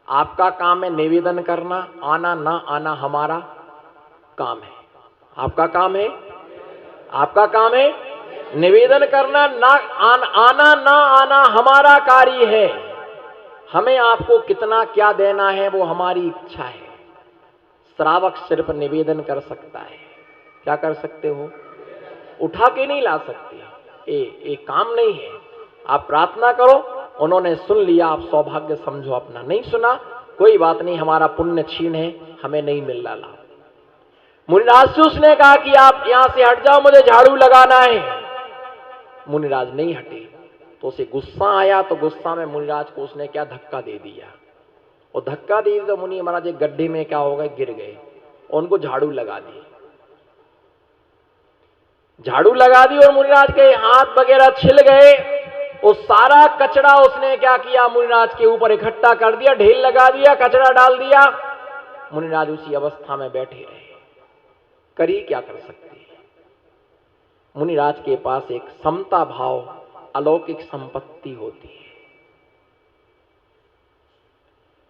आपका काम है निवेदन करना, आना ना आना हमारा काम है। आपका काम है, आपका काम है निवेदन करना, ना आना ना आना हमारा कार्य है। हमें आपको कितना क्या देना है वो हमारी इच्छा है। श्रावक सिर्फ निवेदन कर सकता है। क्या कर सकते हो? उठा के नहीं ला सकते। ये काम नहीं है। आप प्रार्थना करो, उन्होंने सुन लिया, आप सौभाग्य समझो अपना। नहीं सुना कोई बात नहीं, हमारा पुण्य क्षीण है, हमें नहीं मिल रहा लाभ। मुनिराज से उसने कहा कि आप यहां से हट जाओ, मुझे झाड़ू लगाना है। मुनिराज नहीं हटे तो उसे गुस्सा आया, तो गुस्सा में मुनिराज को उसने क्या धक्का दे दिया। और धक्का दी तो मुनि महाराज एक गड्ढे में क्या हो गए, गिर गए। उनको झाड़ू लगा दी, झाड़ू लगा दी और मुनिराज के हाथ वगैरह छिल गए। वो सारा कचरा उसने क्या किया, मुनिराज के ऊपर इकट्ठा कर दिया, ढेर लगा दिया, कचरा डाल दिया। मुनिराज उसी अवस्था में बैठे रहे। करी क्या कर सकते हैं? मुनिराज के पास एक समता भाव अलौकिक संपत्ति होती है।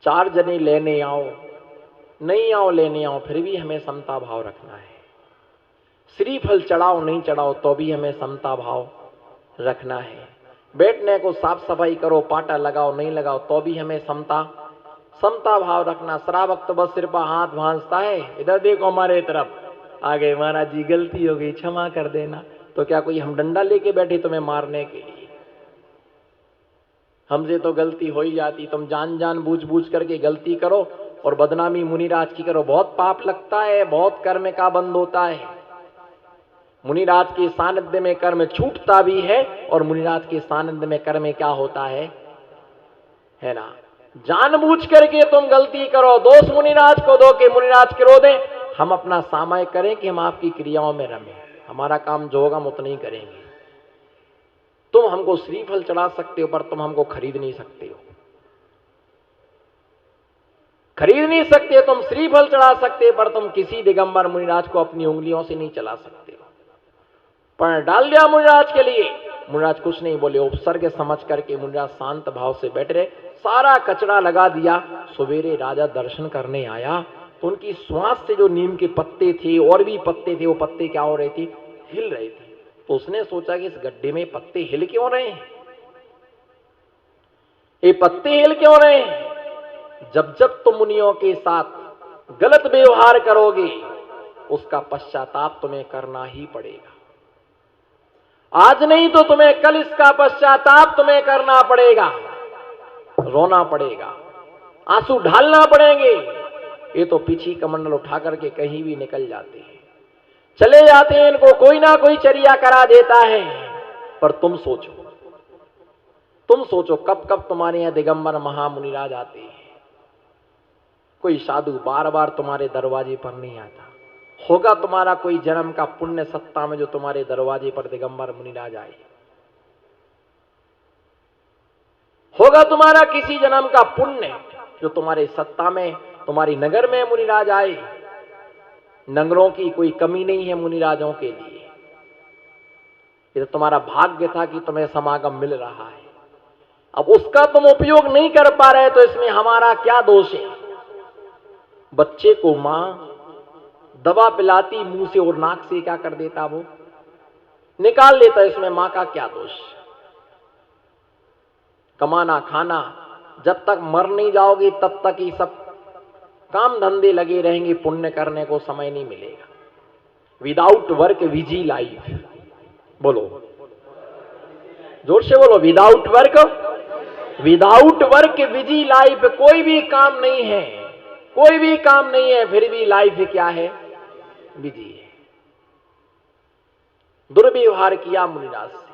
चार जने लेने आओ, नहीं आओ लेने आओ, फिर भी हमें समता भाव रखना है। श्रीफल चढ़ाओ नहीं चढ़ाओ तो भी हमें समता भाव रखना है। बैठने को साफ सफाई करो, पाटा लगाओ नहीं लगाओ तो भी हमें समता भाव रखना। श्रावक तो बस सिर्फ हाथ भांजता है, इधर देखो हमारे तरफ, आ गए महाराज जी गलती हो गई क्षमा कर देना। तो क्या कोई हम डंडा लेके बैठे तुम्हें मारने के लिए? हमसे तो गलती हो ही जाती, तुम जान बूझ बूझ करके गलती करो और बदनामी मुनिराज की करो, बहुत पाप लगता है, बहुत कर्म का बंद होता है। मुनिराज के सानिध्य में कर्म छूटता भी है और मुनिराज के सानिध्य में कर्म क्या होता है ना। जानबूझ करके तुम गलती करो, दोष मुनिराज को दो कि मुनिराज करो दे, हम अपना सामय करें कि हम आपकी क्रियाओं में रमें। हमारा काम जो होगा हम उतना ही करेंगे। तुम हमको श्रीफल चढ़ा सकते हो पर तुम हमको खरीद नहीं सकते हो, खरीद नहीं सकते। तुम श्रीफल चढ़ा सकते पर तुम किसी दिगंबर मुनिराज को अपनी उंगलियों से नहीं चला सकते हो। पर डाल दिया मुनिराज के लिए, मुनिराज कुछ नहीं बोले, उपसर्ग समझ करके मुनिराज शांत भाव से बैठ रहे। सारा कचरा लगा दिया। सवेरे राजा दर्शन करने आया तो उनकी श्वास से जो नीम के पत्ते थे और भी पत्ते थे, वो पत्ते क्या हो रहे थे, हिल रहे थे। तो उसने सोचा कि इस गड्ढे में पत्ते हिल क्यों रहे हैं, ये पत्ते हिल क्यों रहे हैं? जब जब तुम मुनियों के साथ गलत व्यवहार करोगे उसका पश्चाताप तुम्हें करना ही पड़ेगा। आज नहीं तो तुम्हें कल इसका पश्चाताप तुम्हें करना पड़ेगा, रोना पड़ेगा, आंसू ढालना पड़ेंगे। ये तो पीछी कमंडल उठा करके कहीं भी निकल जाते हैं, चले जाते हैं, इनको कोई ना कोई चर्या करा देता है। पर तुम सोचो कब कब तुम्हारे यहां दिगंबर महामुनिराज आते हैं। कोई साधु बार बार तुम्हारे दरवाजे पर नहीं आता। होगा तुम्हारा कोई जन्म का पुण्य सत्ता में जो तुम्हारे दरवाजे पर दिगंबर मुनिराज आए। होगा तुम्हारा किसी जन्म का पुण्य जो तुम्हारे सत्ता में, तुम्हारी नगर में मुनिराज आए। नगरों की कोई कमी नहीं है मुनिराजों के लिए। ये तो तुम्हारा भाग्य था कि तुम्हें समागम मिल रहा है। अब उसका तुम उपयोग नहीं कर पा रहे तो इसमें हमारा क्या दोष है? बच्चे को मां दवा पिलाती मुंह से और नाक से क्या कर देता, वो निकाल लेता, इसमें मां का क्या दोष? कमाना खाना, जब तक मर नहीं जाओगे तब तक ही सब काम धंधे लगे रहेंगे, पुण्य करने को समय नहीं मिलेगा। विदाउट वर्क विजी लाइफ, बोलो जोर से बोलो, विदाउट वर्क विजी लाइफ। कोई भी काम नहीं है, कोई भी काम नहीं है, फिर भी लाइफ क्या है, बिजी है। दुर्व्यवहार किया मुनिराज से।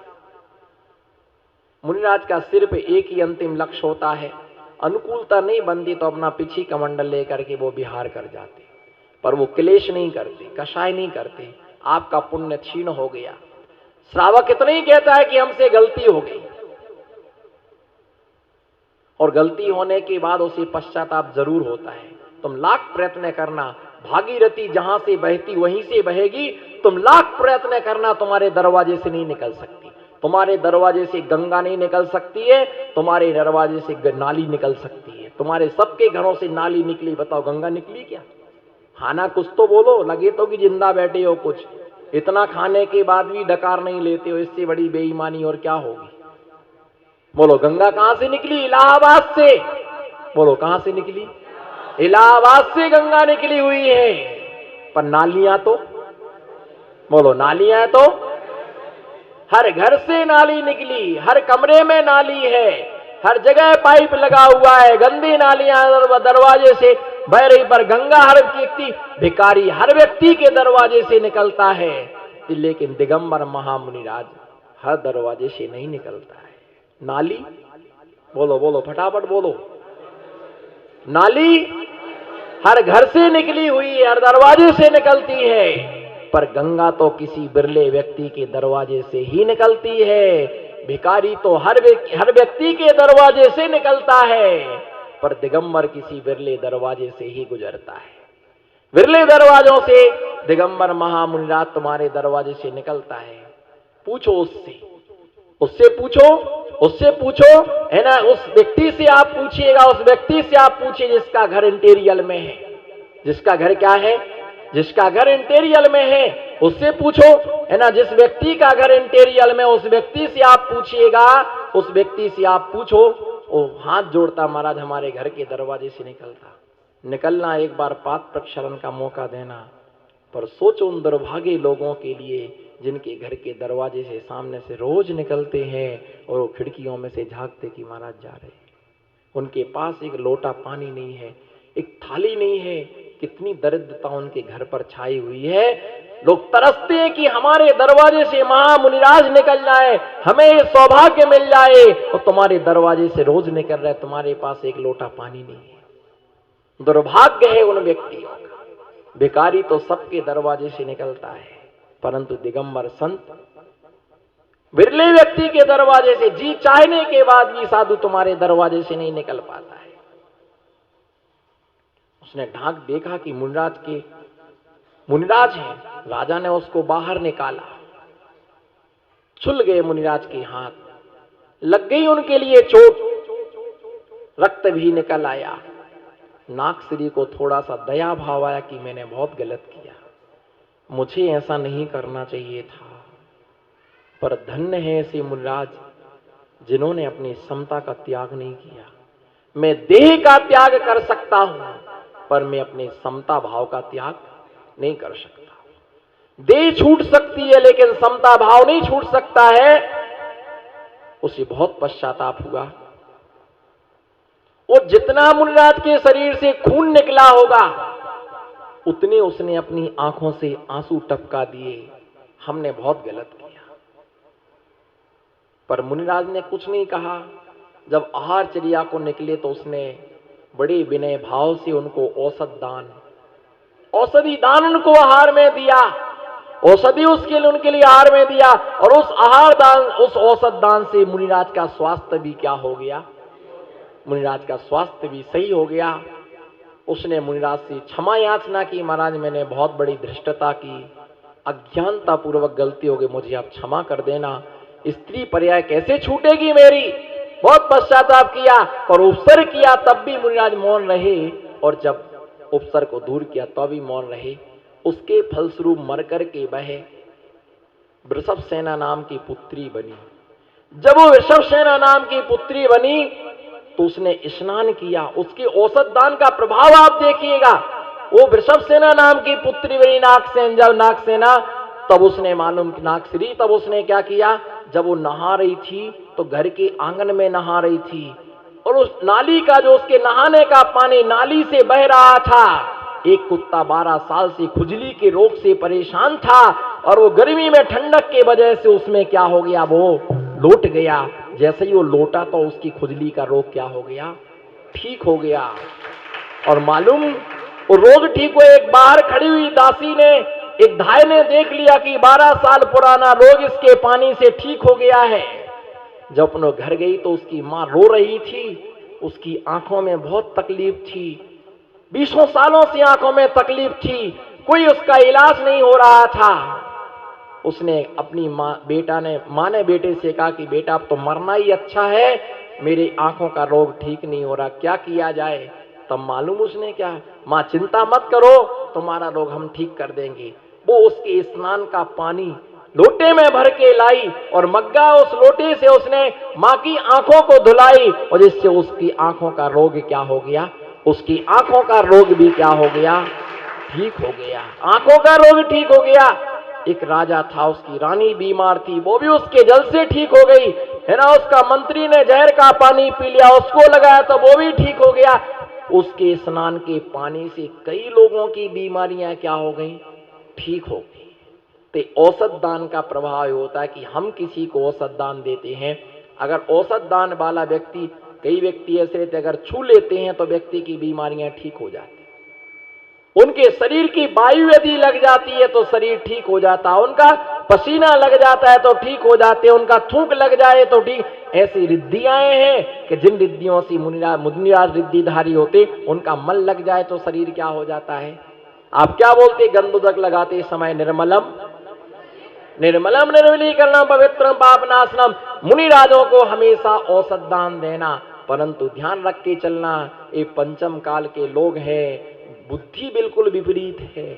मुनिराज का सिर्फ एक ही अंतिम लक्ष्य होता है, अनुकूलता नहीं बनती तो अपना पीछे कमंडल लेकर के वो विहार कर जाते, पर वो क्लेश नहीं करते, कषाय नहीं करते। आपका पुण्य क्षीण हो गया। श्रावक इतना ही कहता है कि हमसे गलती हो गई, और गलती होने के बाद उसे पश्चाताप जरूर होता है। तुम लाख प्रयत्न करना, भागीरथी जहां से बहती वहीं से बहेगी। तुम लाख प्रयत्न करना, तुम्हारे दरवाजे से नहीं निकल सकती। तुम्हारे दरवाजे से गंगा नहीं निकल सकती है, तुम्हारे दरवाजे से नाली निकल सकती है। तुम्हारे सबके घरों से नाली निकली, बताओ गंगा निकली क्या? खाना कुछ तो बोलो, लगे तो कि जिंदा बैठे हो कुछ। इतना खाने के बाद भी डकार नहीं लेते हो, इससे बड़ी बेईमानी और क्या होगी? बोलो गंगा कहां से निकली? इलाहाबाद से। बोलो कहां से निकली? इलाहाबाद से गंगा निकली हुई है। पर नालियां तो, बोलो नालियां तो हर घर से नाली निकली, हर कमरे में नाली है, हर जगह पाइप लगा हुआ है। गंदी नालियां दरवाजे से बह रही, पर गंगा हर व्यक्ति, भिखारी हर व्यक्ति के दरवाजे से निकलता है। लेकिन दिगंबर महामुनिराज हर दरवाजे से नहीं निकलता है। नाली, बोलो बोलो फटाफट बोलो। नाली हर घर से निकली हुई है, हर दरवाजे से निकलती है, पर गंगा तो किसी बिरले व्यक्ति के दरवाजे से ही निकलती है। भिखारी तो हर व्यक्ति के दरवाजे से निकलता है, पर दिगंबर किसी बिरले दरवाजे से ही गुजरता है। बिरले दरवाजों से दिगंबर महामुनिराज तुम्हारे दरवाजे से निकलता है। पूछो उससे, उससे पूछो, उससे पूछो, है ना। उस व्यक्ति से आप पूछिएगा, उस व्यक्ति से आप पूछिए जिसका घर इंटीरियल में है। जिसका घर क्या है? जिसका घर इंटीरियल में है, उससे पूछो, है ना। जिस व्यक्ति का घर इंटीरियल में, उस व्यक्ति से आप पूछिएगा, उस व्यक्ति से आप पूछो। वो हाथ जोड़ता, महाराज हमारे घर के दरवाजे से निकलना एक बार पाद प्रक्षालन का मौका देना। पर सोचो उन दुर्भागे लोगों के लिए जिनके घर के दरवाजे से सामने से रोज निकलते हैं और वो खिड़कियों में से झांकते कि महाराज जा रहे हैं। उनके पास एक लोटा पानी नहीं है, एक थाली नहीं है। कितनी दरिद्रता उनके घर पर छाई हुई है। लोग तरसते हैं कि हमारे दरवाजे से महामुनिराज निकल जाए, हमें ये सौभाग्य मिल जाए, और तुम्हारे दरवाजे से रोज निकल रहे, तुम्हारे पास एक लोटा पानी नहीं है। दुर्भाग्य है उन व्यक्तियों का। भिखारी तो सबके दरवाजे से निकलता है, परंतु दिगंबर संत बिरले व्यक्ति के दरवाजे से, जी चाहने के बाद भी साधु तुम्हारे दरवाजे से नहीं निकल पाता है। उसने ढाक देखा कि मुनिराज है। राजा ने उसको बाहर निकाला। छुल गए मुनिराज के हाथ, लग गई उनके लिए चोट, रक्त भी निकल आया। नागश्री को थोड़ा सा दया भाव आया कि मैंने बहुत गलत किया, मुझे ऐसा नहीं करना चाहिए था। पर धन्य है ऐसे मुनिराज जिन्होंने अपनी समता का त्याग नहीं किया। मैं देह का त्याग कर सकता हूं, पर मैं अपने समता भाव का त्याग नहीं कर सकता। देह छूट सकती है लेकिन समता भाव नहीं छूट सकता है। उसे बहुत पश्चाताप हुआ। वो जितना मुनिराज के शरीर से खून निकला होगा, उतने उसने अपनी आंखों से आंसू टपका दिए, हमने बहुत गलत किया। पर मुनिराज ने कुछ नहीं कहा। जब आहारचर्या को निकले तो उसने बड़े विनय भाव से उनको औषधि दान उनको आहार में दिया। औषधि उनके लिए आहार में दिया, और उस आहार दान, उस औषध दान से मुनिराज का स्वास्थ्य भी क्या हो गया? मुनिराज का स्वास्थ्य भी सही हो गया। उसने मुनिराज से क्षमा याचना की, महाराज मैंने बहुत बड़ी धृष्टता की, अज्ञानता पूर्वक गलती हो गई, मुझे आप क्षमा कर देना। स्त्री पर्याय कैसे छूटेगी मेरी? बहुत पश्चाताप किया, पर उपसर किया तब भी मुनिराज मौन रहे, और जब उपसर को दूर किया तो भी मौन रहे। उसके फलस्वरूप मर करके वह वृषभसेना नाम की पुत्री बनी। जब वो वृषभसेना नाम की पुत्री बनी तो उसने स्नान किया। उसके औषध दान का प्रभाव आप देखिएगा। वो वृषभसेना नाम की पुत्री बनी नागसेन, जब नागसेना, तब उसने मालूम कि नागश्री, तब उसने क्या किया, जब वो नहा रही थी तो घर के आंगन में नहा रही थी, और उस नाली का जो उसके नहाने का पानी नाली से बह रहा था। एक कुत्ता 12 साल से खुजली के रोग से परेशान था, और वो गर्मी में ठंडक के वजह से उसमें क्या हो गया, वो लौट गया। जैसे ही वो लौटा तो उसकी खुजली का रोग क्या हो गया, ठीक हो गया। और मालूम वो रोग ठीक हुए, एक बाहर खड़ी हुई दासी ने, एक धाय ने देख लिया कि 12 साल पुराना रोग इसके पानी से ठीक हो गया है। जब अपने घर गई तो उसकी मां रो रही थी, उसकी आंखों में बहुत तकलीफ थी। 20 सालों से आंखों में तकलीफ थी, कोई उसका इलाज नहीं हो रहा था। उसने अपनी माँ ने बेटे से कहा कि बेटा अब तो मरना ही अच्छा है, मेरी आंखों का रोग ठीक नहीं हो रहा, क्या किया जाए। तब मालूम उसने क्या, माँ चिंता मत करो, तुम्हारा रोग हम ठीक कर देंगे। वो उसके स्नान का पानी लोटे में भर के लाई और मग्गा उस लोटे से उसने माँ की आंखों को धुलाई, और जिससे उसकी आंखों का रोग क्या हो गया, उसकी आंखों का रोग भी क्या हो गया, ठीक हो गया। आंखों का रोग ठीक हो गया। एक राजा था, उसकी रानी बीमार थी, वो भी उसके जल से ठीक हो गई, है ना। उसका मंत्री ने जहर का पानी पी लिया, उसको लगाया तो वो भी ठीक हो गया। उसके स्नान के पानी से कई लोगों की बीमारियां क्या हो गई, ठीक हो गई। तो औसत दान का प्रभाव होता है कि हम किसी को औसत दान देते हैं, अगर औसत दान वाला व्यक्ति, कई व्यक्ति ऐसे रहते अगर छू लेते हैं तो व्यक्ति की बीमारियां ठीक हो जाती, उनके शरीर की वायु यदि लग जाती है तो शरीर ठीक हो जाता है, उनका पसीना लग जाता है तो ठीक हो जाते हैं, उनका थूक लग जाए तो ठीक। ऐसी रिद्धियां हैं कि जिन रिद्धियों से मुनिराज रिद्धिधारी होते, उनका मल लग जाए तो शरीर क्या हो जाता है। आप क्या बोलते, गंधोदक लगाते समय निर्मलम निर्मलम निर्मलीकरणम पवित्रम पापनाशनम। मुनिराजों को हमेशा औसत दान देना, परंतु ध्यान रख के चलना, ये पंचम काल के लोग हैं, बुद्धि बिल्कुल विपरीत है।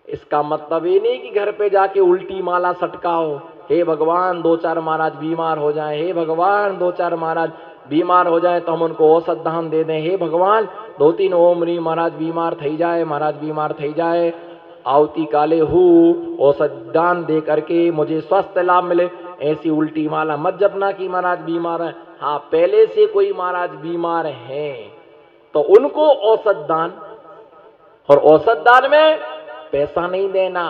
इसका मतलब ये नहीं कि घर पे जाके उल्टी माला सटकाओ, हे भगवान 2-4 महाराज बीमार हो जाए, हे भगवान 2-4 महाराज बीमार हो जाए तो हम उनको औसत दान दे दें, हे भगवान 2-3 ओम री महाराज बीमार थई जाए, महाराज बीमार थई जाए, आवती काले हूँ औसत दान दे करके मुझे स्वस्थ लाभ मिले। ऐसी उल्टी माला मत जपना कि महाराज बीमार है। हाँ, पहले से कोई महाराज बीमार हैं तो उनको औसत दान, और औसत दान में पैसा नहीं देना,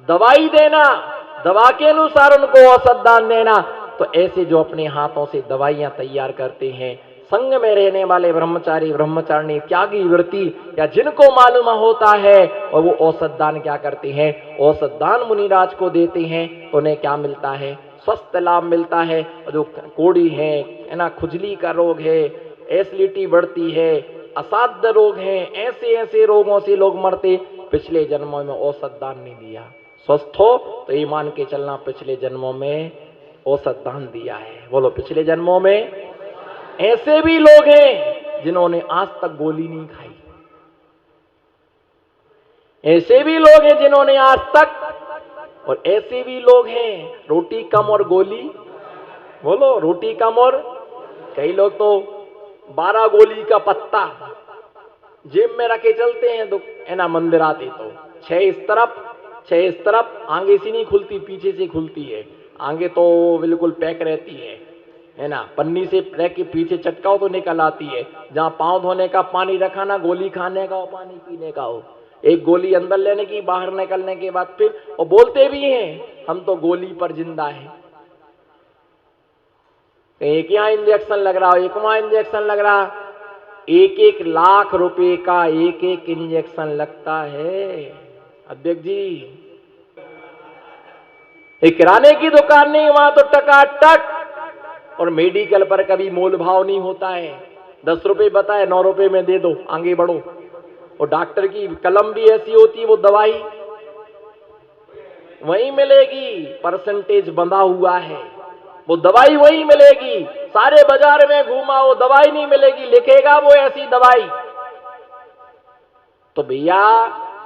दवाई देना, दवा के अनुसार उनको औसत दान देना। तो ऐसे जो अपने हाथों से दवाइयां तैयार करते हैं, संग में रहने वाले ब्रह्मचारी ब्रह्मचारिणी त्यागी वृत्ति, या जिनको मालूम होता है, और वो औसत दान क्या करते हैं, औसत दान मुनिराज को देते हैं, तो उन्हें क्या मिलता है, स्वस्थ लाभ मिलता है। और जो कोड़ी है ना, खुजली का रोग है, एसिडिटी बढ़ती है, असाध्य रोग हैं, ऐसे ऐसे रोगों से लोग मरते, पिछले जन्मों में औसत दान नहीं दिया। स्वस्थ हो तो ये मान के चलना, पिछले जन्मों में औसत दान दिया है। बोलो, पिछले जन्मों में। ऐसे भी लोग हैं जिन्होंने आज तक गोली नहीं खाई, ऐसे भी लोग हैं जिन्होंने आज तक, और ऐसे भी लोग हैं रोटी कम और गोली, बोलो रोटी कम और, कई लोग तो 12 गोली का पत्ता जेब में रखे चलते हैं, तो है ना, मंदिर आते तो 6 इस तरफ 6 इस तरफ, आगे से नहीं खुलती, पीछे से खुलती है, आगे तो बिल्कुल पैक रहती है ना, पन्नी से रख के पीछे चटकाओ तो निकल आती है। जहां पांव धोने का पानी रखा ना, गोली खाने का हो, पानी पीने का हो, एक गोली अंदर लेने की, बाहर निकलने के बाद फिर, और बोलते भी हैं हम तो गोली पर जिंदा है। एक यहाँ इंजेक्शन लग रहा हो, एक वहां इंजेक्शन लग रहा, 1-1 लाख रुपए का एक इंजेक्शन लगता है अध्यक्ष जी। एक किराने की दुकान नहीं, वहां तो टकाटक, और मेडिकल पर कभी मोल भाव नहीं होता है। 10 रुपए बताए, 9 रुपए में दे दो, आगे बढ़ो। और डॉक्टर की कलम भी ऐसी होती है, वो दवाई वही मिलेगी, परसेंटेज बंधा हुआ है, वो दवाई वही मिलेगी। सारे बाजार में घूमा, वो दवाई नहीं मिलेगी, लिखेगा वो ऐसी दवाई। तो भैया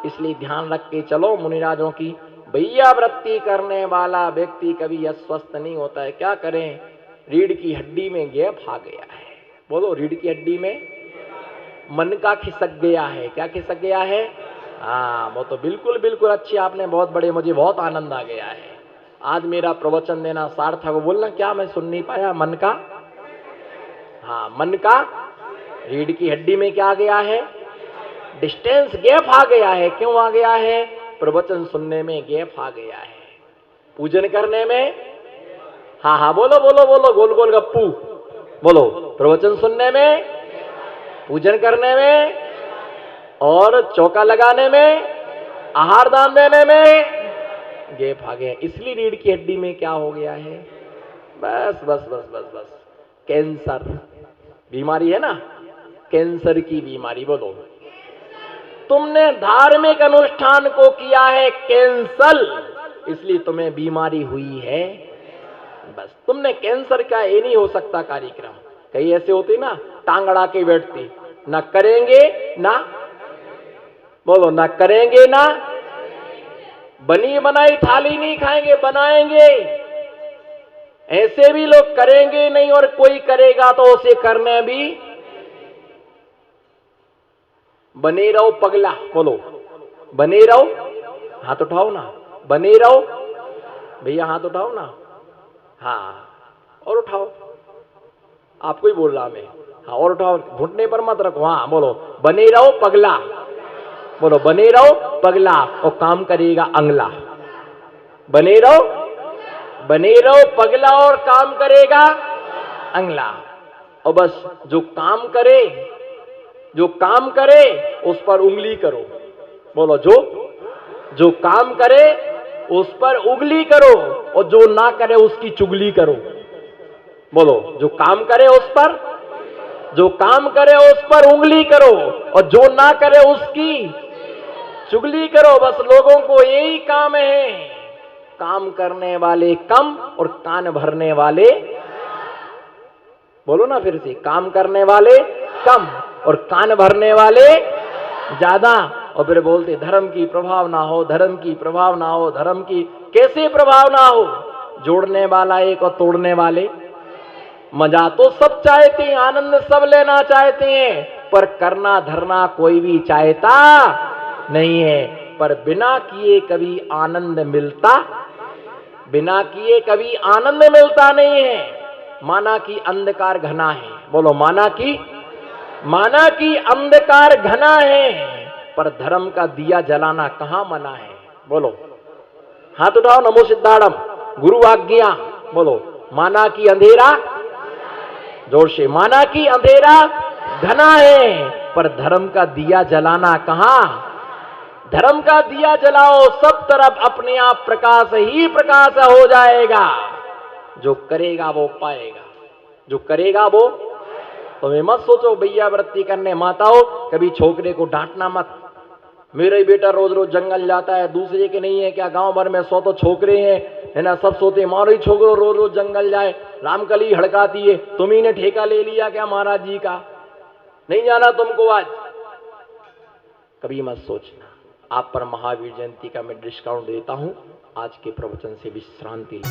इसलिए ध्यान रख के चलो मुनिराजों की, भैया वृत्ति करने वाला व्यक्ति कभी अस्वस्थ नहीं होता है। क्या करें, रीढ़ की हड्डी में गैप आ गया है, बोलो रीढ़ की हड्डी में मन का खिसक गया है। क्या खिसक गया है, हाँ, वो तो बिल्कुल बिल्कुल अच्छी आपने बहुत बड़े, मुझे बहुत आनंद आ गया है आज मेरा प्रवचन देना सार्थक। बोलना क्या, मैं सुन नहीं पाया, मन का, हाँ मन का, रीढ़ की हड्डी में क्या आ गया है, डिस्टेंस गैप आ गया है। क्यों आ गया है, प्रवचन सुनने में गैप आ गया है, पूजन करने में, हाँ हाँ बोलो बोलो बोलो, गोल गोल गप्पू बोलो, प्रवचन सुनने में, पूजन करने में, और चौका लगाने में, आहार दान देने में गैप आ गया। इसलिए रीढ़ की हड्डी में क्या हो गया है, बस बस बस बस बस, कैंसर बीमारी है ना, कैंसर की बीमारी, बोलो तुमने धार्मिक अनुष्ठान को किया है कैंसल, इसलिए तुम्हें बीमारी हुई है। बस तुमने कैंसर का ये नहीं हो सकता कार्यक्रम। कई ऐसे होते ना, टांग अड़ा के बैठते, ना करेंगे ना, बोलो ना करेंगे ना, बनी बनाई थाली नहीं खाएंगे, बनाएंगे। ऐसे भी लोग करेंगे नहीं और कोई करेगा तो उसे करने भी। बने रहो पगला, बोलो बने रहो, हाथ उठाओ ना, बने रहो भैया, हाथ उठाओ ना, हाँ और उठाओ, आपको ही बोल रहा मैं, हाँ और उठाओ, घुटने पर मत रखो, हाँ बोलो बने रहो पगला, बोलो बने रहो पगला और काम करेगा अंगला। बने रहो पगला और काम करेगा अंगला। और बस जो काम करे उस पर उंगली करो, बोलो जो काम करे उस पर उंगली करो और जो ना करे उसकी चुगली करो। बोलो जो काम करे उस पर उंगली करो और जो ना करे उसकी चुगली करो। बस लोगों को यही काम है, काम करने वाले कम और कान भरने वाले, बोलो ना फिर से, काम करने वाले कम और कान भरने वाले ज्यादा। और फिर बोलते धर्म की प्रभाव ना हो, धर्म की प्रभाव ना हो, धर्म की कैसे प्रभाव ना हो? जोड़ने वाला एक और तोड़ने वाले। मजा तो सब चाहते हैं, आनंद सब लेना चाहते हैं, पर करना धरना कोई भी चाहता नहीं है। पर बिना किए कभी आनंद मिलता नहीं है। माना कि अंधकार घना है, बोलो माना कि अंधकार घना है, पर धर्म का दिया जलाना कहां मना है? बोलो हाथ उठाओ, नमो सिद्धाड़म, गुरु आज्ञा, बोलो माना कि अंधेरा, जोर से, माना कि अंधेरा घना है, पर धर्म का दिया जलाना कहां? धर्म का दिया जलाओ, सब तरफ अपने आप प्रकाश ही प्रकाश हो जाएगा। जो करेगा वो पाएगा, जो करेगा वो। तुम्हें मत सोचो भैया व्रती करने, माताओं कभी छोकरे को डांटना मत। मेरा ही बेटा रोज रोज जंगल जाता है, दूसरे के नहीं है क्या? गांव भर में 100 तो छोकरे हैं, है ना, सब सोते मारो ही छोकरो रोज रोज जंगल जाए, रामकली हड़काती है। तुम्ही ने ठेका ले लिया क्या महाराज जी का? नहीं जाना तुमको आज? कभी मत सोचना। आप पर महावीर जयंती का मैं डिस्काउंट देता हूं। आज के प्रवचन से विश्रांति।